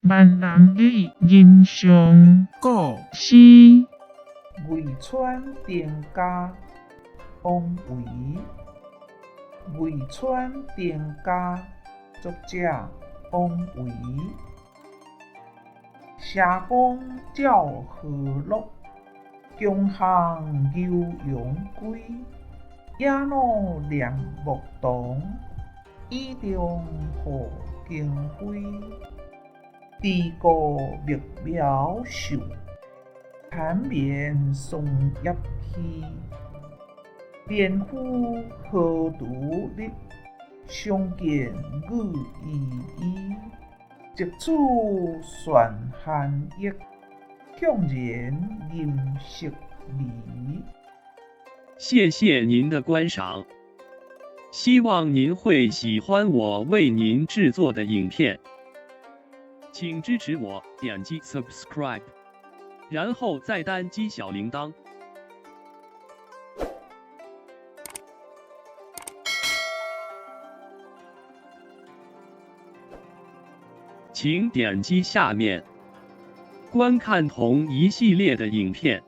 闽南语吟唱古诗，渭川店家王维，渭川店家作者王维。社公照河洛，强项游阳归。野老练牧童，意中何经飞。地高密苗秀，潭面松叶稀。连夫何独立，相见语依依。一处传寒意，向人吟昔微。谢谢您的观赏，希望您会喜欢我为您制作的影片，请支持我，点击 subscribe， 然后再单击小铃铛。请点击下面观看同一系列的影片。